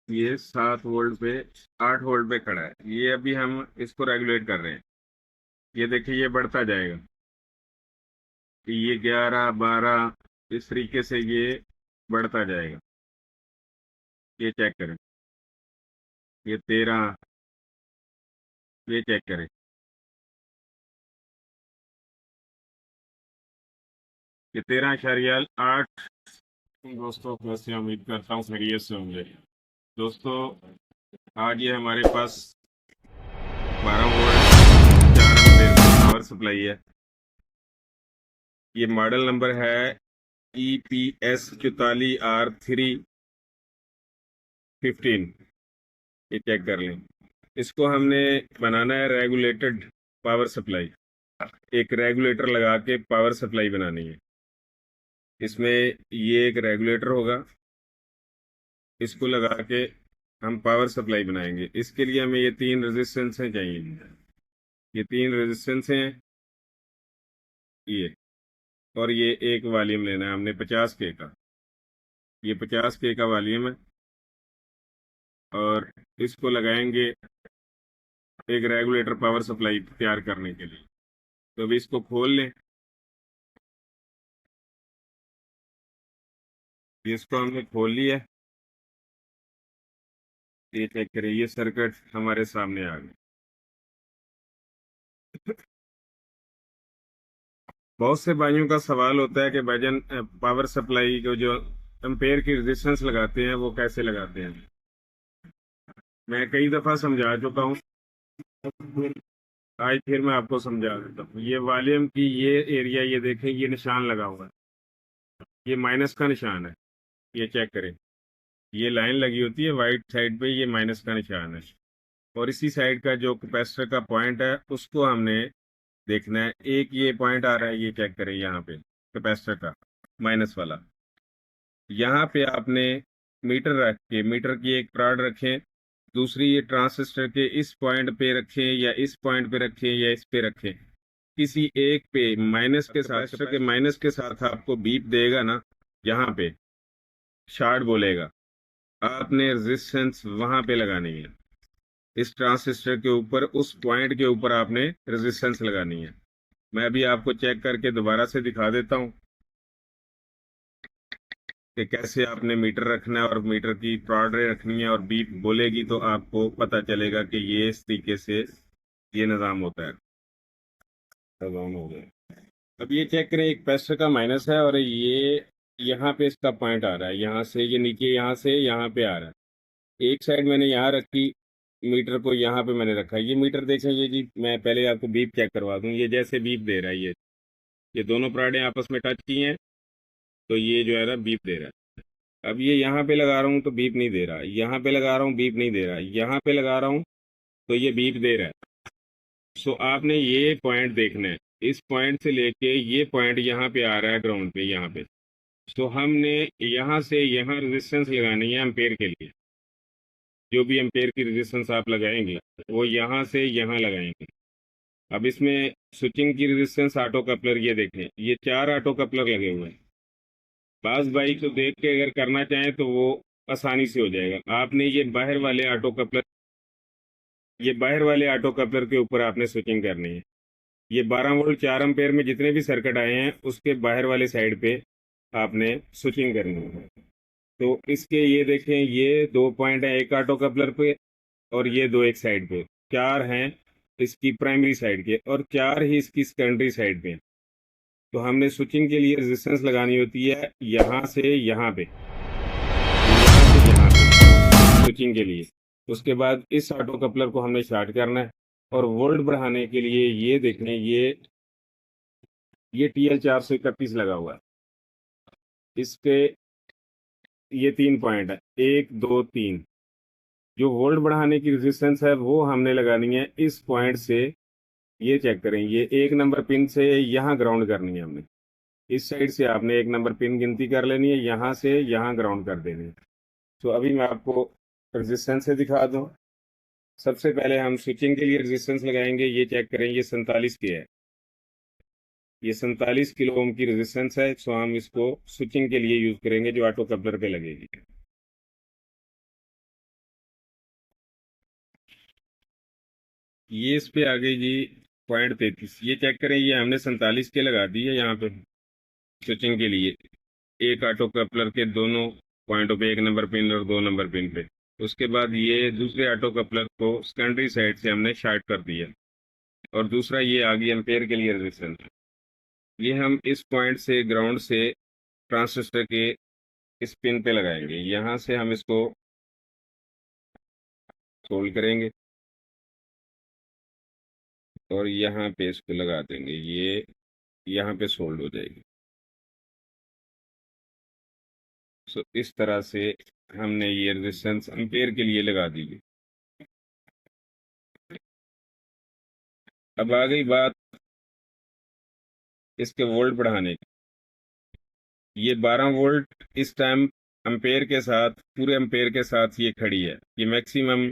ये 7 वोल्ट पे 8 वोल्ट पे खड़ा है। ये अभी हम इसको रेगुलेट कर रहे हैं। ये देखिए ये बढ़ता जाएगा कि ये 11 12 इस तरीके से ये बढ़ता जाएगा। ये चेक करें। ये 13। ये चेक करें। ये 13.8। दोस्तों वैसे उम्मीद करता हूँ खैरियत से होंगे। दोस्तों आज ये हमारे पास 12 वोल्ट 4 एम्पेयर की पावर सप्लाई है। ये मॉडल नंबर है EPS 44R315। ये चेक कर लें। इसको हमने बनाना है रेगुलेटेड पावर सप्लाई। एक रेगुलेटर लगा के पावर सप्लाई बनानी है। इसमें ये एक रेगुलेटर होगा। इसको लगा के हम पावर सप्लाई बनाएंगे। इसके लिए हमें ये 3 रेजिस्टेंसें चाहिए। ये 3 रेजिस्टेंसें हैं ये। और ये एक वॉल्यूम लेना है हमने 50K का। ये 50K का वॉल्यूम है। और इसको लगाएंगे एक रेगुलेटर पावर सप्लाई तैयार करने के लिए। तो अभी इसको खोल लें। इसको हमने खोल लिया। ये चेक करिए ये सर्किट हमारे सामने आ गया। बहुत से भाइयों का सवाल होता है कि भाईजान पावर सप्लाई को जो एम्पेयर की रेजिस्टेंस लगाते हैं वो कैसे लगाते हैं। मैं कई दफा समझा चुका हूँ। आज फिर मैं आपको समझा देता हूँ। ये वॉल्यूम की ये एरिया ये देखें ये निशान लगा हुआ है। ये माइनस का निशान है। ये चेक करें। ये लाइन लगी होती है वाइट साइड पे, ये माइनस का निशान है। और इसी साइड का जो कैपेसिटर का पॉइंट है उसको हमने देखना है। एक ये पॉइंट आ रहा है, ये चेक करें यहाँ पे कैपेसिटर का माइनस वाला। यहाँ पे आपने मीटर रख के मीटर की एक रॉड रखें। दूसरी ये ट्रांसिस्टर के इस पॉइंट पे रखें या इस पॉइंट पे रखें या इस पे रखें। किसी एक पे माइनस के साथ, कैपेसिटर के माइनस के साथ आपको बीप देगा ना, यहाँ पे शार्ट बोलेगा। आपने रेजिस्टेंस वहां पे लगानी है। इस ट्रांसिस्टर के ऊपर उस पॉइंट के ऊपर आपने रेजिस्टेंस लगानी है। मैं अभी आपको चेक करके दोबारा से दिखा देता हूँ कि कैसे आपने मीटर रखना है और मीटर की प्रॉड रखनी है और बीप बोलेगी तो आपको पता चलेगा कि ये इस तरीके से ये निज़ाम होता है। अब ऑन हो गया। अब ये चेक करें एक कैपेसिटर का माइनस है और ये यहाँ पे इसका पॉइंट आ रहा है। यहाँ से ये नीचे यहाँ से यहाँ पे आ रहा है। एक साइड मैंने यहाँ रखी मीटर को, यहाँ पे मैंने रखा। ये मीटर देखें ये जी, मैं पहले आपको बीप चेक करवा दूं। ये जैसे बीप दे रहा है ये दोनों प्राड़ें आपस में टच की हैं तो ये जो है ना बीप दे रहा है। अब ये यहाँ पे लगा रहा हूँ तो बीप नहीं दे रहा, यहाँ पे लगा रहा हूँ बीप नहीं दे रहा, यहाँ पे लगा रहा हूँ तो ये बीप दे रहा है। सो आपने ये पॉइंट देखना है। इस पॉइंट से लेके ये पॉइंट यहाँ पे आ रहा है ग्राउंड पे यहाँ पे। सो हमने यहाँ से यहाँ रेजिस्टेंस लगानी है एम्पेयर के लिए। जो भी एम्पेयर की रेजिस्टेंस आप लगाएंगे वो यहाँ से यहाँ लगाएंगे। अब इसमें स्विचिंग की रेजिस्टेंस ऑटो कपलर ये देखें, ये 4 ऑटो कपलर लगे हुए हैं। बास भाई को देख के अगर करना चाहें तो वो आसानी से हो जाएगा। आपने ये बाहर वाले ऑटो कपलर के ऊपर आपने स्विचिंग करनी है। ये 12 वोल्ट 4 एम्पेयर में जितने भी सर्किट आए हैं उसके बाहर वाले साइड पे आपने स्विचिंग करनी है। तो इसके ये देखें ये 2 पॉइंट है एक ऑटो कपलर पे और ये दो एक साइड पे। 4 हैं इसकी प्राइमरी साइड के और 4 ही इसकी सेकेंडरी साइड पे। तो हमने स्विचिंग के लिए रेजिस्टेंस लगानी होती है यहाँ से यहाँ पे, यहाँ से यहाँ पे स्विचिंग के लिए। उसके बाद इस ऑटो कपलर को हमने स्टार्ट करना है। और वोल्ट बढ़ाने के लिए ये देखें ये TL431 लगा हुआ है। इसके ये 3 पॉइंट है 1 2 3। जो वोल्ट बढ़ाने की रेजिस्टेंस है वो हमने लगानी है इस पॉइंट से। ये चेक करें ये 1 नंबर पिन से यहाँ ग्राउंड करनी है हमने। इस साइड से आपने 1 नंबर पिन गिनती कर लेनी है, यहाँ से यहाँ ग्राउंड कर देनी है। तो अभी मैं आपको रेजिस्टेंस से दिखा दूँ। सबसे पहले हम स्विचिंग के लिए रेजिस्टेंस लगाएंगे। ये चेक करें ये 47 की है। ये 47 किलो ओम की रेजिस्टेंस है। सो हम इसको स्विचिंग के लिए यूज करेंगे जो ऑटो कपलर पे लगेगी। ये इस पे आ गई जी 0.33। ये चेक करें, ये हमने 47 के लगा दी है यहाँ पे स्विचिंग के लिए, एक ऑटो कपलर के दोनों पॉइंटों पे, एक नंबर पिन और 2 नंबर पिन पे। उसके बाद ये दूसरे ऑटो कपलर को सेकेंडरी साइड से हमने शॉर्ट कर दिया। और दूसरा ये आ गई एम्पेयर के लिए रेजिस्टेंस। ये हम इस पॉइंट से, ग्राउंड से, ट्रांजिस्टर के इस पिन पे लगाएंगे। यहाँ से हम इसको सोल्ड करेंगे और यहाँ पे इसको लगा देंगे। ये यहाँ पे सोल्ड हो जाएगी। सो इस तरह से हमने ये रेजिस्टेंस एम्पेयर के लिए लगा दी। अब आ गई बात इसके वोल्ट बढ़ाने की। ये 12 वोल्ट इस टाइम एम्पेयर के साथ, पूरे एम्पेयर के साथ ये खड़ी है। ये मैक्सिमम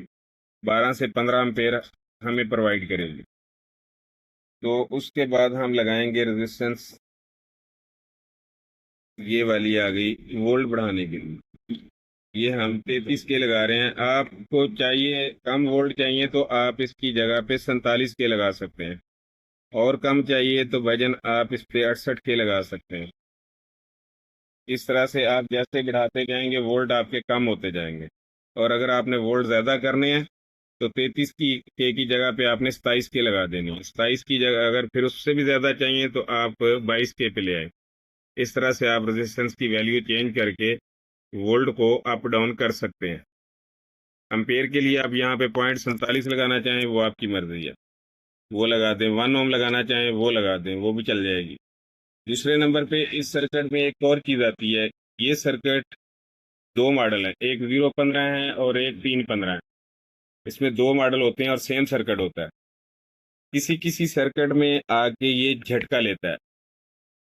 12 से 15 एम्पेयर हमें प्रोवाइड करेगी। तो उसके बाद हम लगाएंगे रेजिस्टेंस, ये वाली आ गई वोल्ट बढ़ाने के लिए। ये हम 33 के लगा रहे हैं। आपको चाहिए कम वोल्ट चाहिए तो आप इसकी जगह पे 47 के लगा सकते हैं, और कम चाहिए तो वजन आप इस पे 68 के लगा सकते हैं। इस तरह से आप जैसे बढ़ाते जाएंगे वोल्ट आपके कम होते जाएंगे। और अगर आपने वोल्ट ज़्यादा करने हैं तो 33 की के की जगह पे आपने 27 के लगा देनी है। 27 की जगह अगर फिर उससे भी ज़्यादा चाहिए तो आप 22 के पे ले आए। इस तरह से आप रेजिस्टेंस की वैल्यू चेंज करके वोल्ट को अप डाउन कर सकते हैं। एम्पेयर के लिए आप यहाँ पे 0.47 लगाना चाहें वो आपकी मर्जी है, वो लगा दें। 1 ओम लगाना चाहें वो लगा दें, वो भी चल जाएगी। दूसरे नंबर पे इस सर्किट में एक और चीज़ आती है। ये सर्किट दो मॉडल है, एक 0-15 है और एक 3-15 है। इसमें दो मॉडल होते हैं और सेम सर्किट होता है। किसी किसी सर्किट में आके ये झटका लेता है।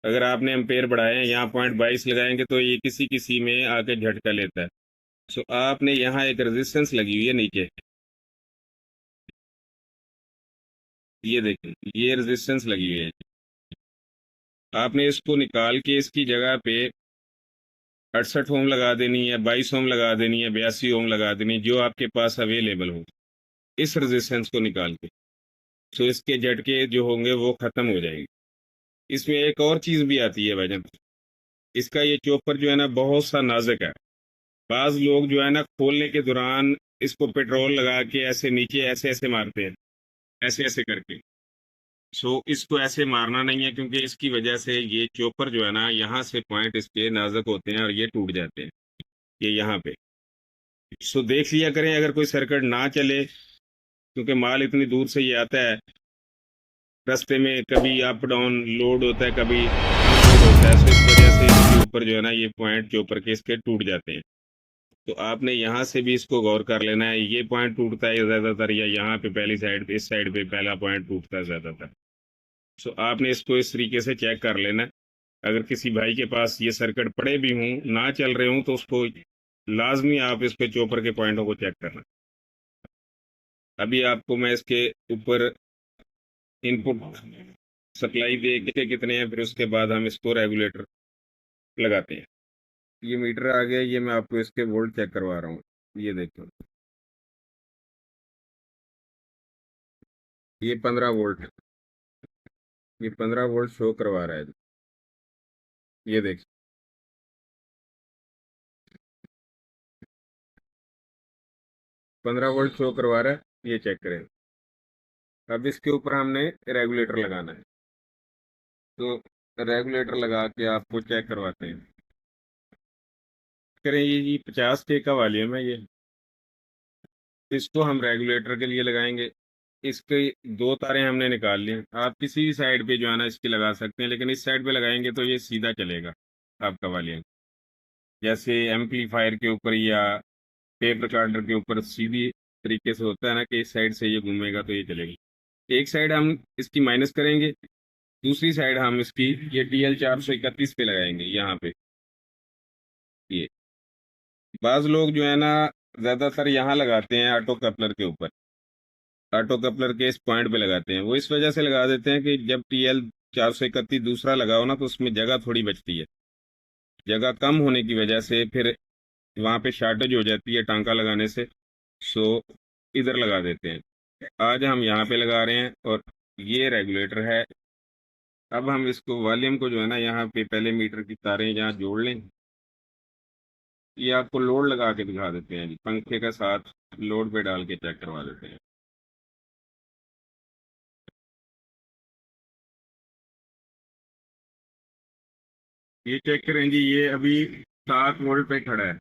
अगर आपने एम्पेयर बढ़ाए हैं, यहाँ 0.22 लगाएंगे तो ये किसी किसी में आके झटका लेता है। सो आपने यहाँ एक रेजिस्टेंस लगी हुई है नीचे, ये देखिए ये रेजिस्टेंस लगी हुई है। आपने इसको निकाल के इसकी जगह पे 68 ओम लगा देनी है, 22 ओम लगा देनी है, 82 ओम लगा देनी है, जो आपके पास अवेलेबल हो इस रेजिस्टेंस को निकाल के। तो इसके झटके जो होंगे वो खत्म हो जाएंगे। इसमें एक और चीज भी आती है भाईजान, इसका ये चॉपर जो है ना बहुत सा नाजुक है। बाज लोग जो है ना खोलने के दौरान इसको पेट्रोल लगा के ऐसे नीचे ऐसे ऐसे मारते हैं, ऐसे ऐसे करके। सो इसको ऐसे मारना नहीं है, क्योंकि इसकी वजह से ये चॉपर जो है ना यहाँ से पॉइंट इसके नाजुक होते हैं और ये टूट जाते हैं, ये यहाँ पे। सो देख लिया करें अगर कोई सर्किट ना चले, क्योंकि माल इतनी दूर से ये आता है, रास्ते में कभी अप डाउन लोड होता है, कभी अनलोड होता है। सो इस वजह से इसके ऊपर जो है ना ये पॉइंट जो ऊपर के इसके टूट जाते हैं। तो आपने यहाँ से भी इसको गौर कर लेना है, ये पॉइंट टूटता है ज्यादातर, या यहाँ पे पहली साइड पे, इस साइड पे पहला पॉइंट टूटता है ज्यादातर। सो आपने इसको इस तरीके से चेक कर लेना है। अगर किसी भाई के पास ये सर्किट पड़े भी हों, ना चल रहे हों, तो उसको लाजमी आप इस पे चॉपर के पॉइंटों को चेक करना। अभी आपको मैं इसके ऊपर इनपुट सप्लाई दे के कितने हैं, फिर उसके बाद हम इसको रेगुलेटर लगाते हैं। ये मीटर आ गया, ये मैं आपको इसके वोल्ट चेक करवा रहा हूँ। ये देखो, ये 15 वोल्ट, ये 15 वोल्ट शो करवा रहा है। ये देख, 15 वोल्ट शो करवा रहा है, ये चेक करें। अब इसके ऊपर हमने रेगुलेटर लगाना है, तो रेगुलेटर लगा के आपको चेक करवाते हैं। करें ये जी 50 के का वॉल्यूम है ये, इसको हम रेगुलेटर के लिए लगाएंगे। इसके दो तारें हमने निकाल ली। आप किसी भी साइड पे जो है ना इसकी लगा सकते हैं, लेकिन इस साइड पे लगाएंगे तो ये सीधा चलेगा आपका वॉल्यूम। जैसे एम्पलीफायर के ऊपर या टेप रिकॉर्डर के ऊपर सीधी तरीके से होता है ना कि इस साइड से ये घूमेगा तो ये चलेगी। एक साइड हम इसकी माइनस करेंगे, दूसरी साइड हम इसकी ये TL 431 पे लगाएंगे यहाँ पे। ये बाज लोग जो है ना ज्यादातर यहाँ लगाते हैं ऑटो कपलर के ऊपर, ऑटो कपलर के इस पॉइंट पे लगाते हैं। वो इस वजह से लगा देते हैं कि जब TL 431 दूसरा लगाओ ना तो उसमें जगह थोड़ी बचती है। जगह कम होने की वजह से फिर वहाँ पे शॉर्टेज हो जाती है टांका लगाने से। सो इधर लगा देते हैं। आज हम यहाँ पे लगा रहे हैं और ये रेगुलेटर है। अब हम इसको वॉल्यूम को जो है ना, यहाँ पे पहले मीटर की तारें यहाँ जोड़ लें। ये आपको लोड लगा के दिखा देते हैं जी, पंखे का साथ लोड पे डाल के चेक करवा देते हैं। ये चेक करें जी, ये अभी 7 वोल्ट पे खड़ा है।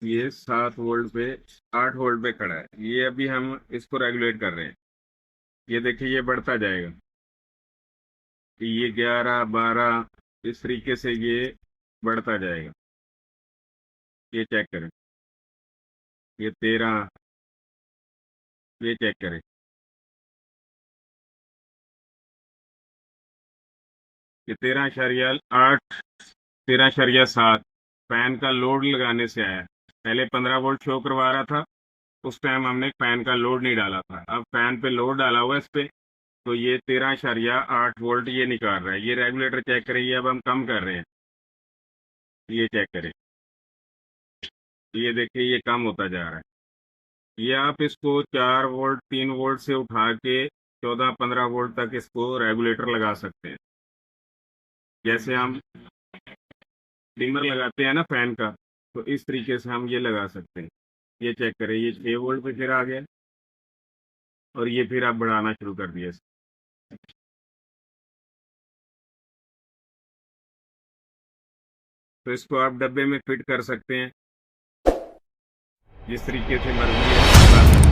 ये 7 वोल्ट पे 8 वोल्ट पे खड़ा है। ये अभी हम इसको रेगुलेट कर रहे हैं। ये देखिए ये बढ़ता जाएगा कि ये 11 12 इस तरीके से ये बढ़ता जाएगा। ये चेक करें, ये 13, ये चेक करें, ये 13.8, 13.7 फैन का लोड लगाने से आया। पहले 15 वोल्ट शो करवा रहा था, उस टाइम हमने फैन का लोड नहीं डाला था। अब फैन पे लोड डाला हुआ है इस पे, तो ये 13.8 वोल्ट ये निकाल रहा है। ये रेगुलेटर चेक करें, ये अब हम कम कर रहे हैं। ये चेक करें, ये देखिए ये कम होता जा रहा है। ये आप इसको 4 वोल्ट 3 वोल्ट से उठा के 14 15 वोल्ट तक इसको रेगुलेटर लगा सकते हैं। जैसे हम डिमर लगाते हैं ना फैन का, तो इस तरीके से हम ये लगा सकते हैं। ये चेक करें, ये 6 वोल्ट पे फिर आ गया और ये फिर आप बढ़ाना शुरू कर दिया। तो इसको आप डब्बे में फिट कर सकते हैं, जिस तरीके से मर्जी है।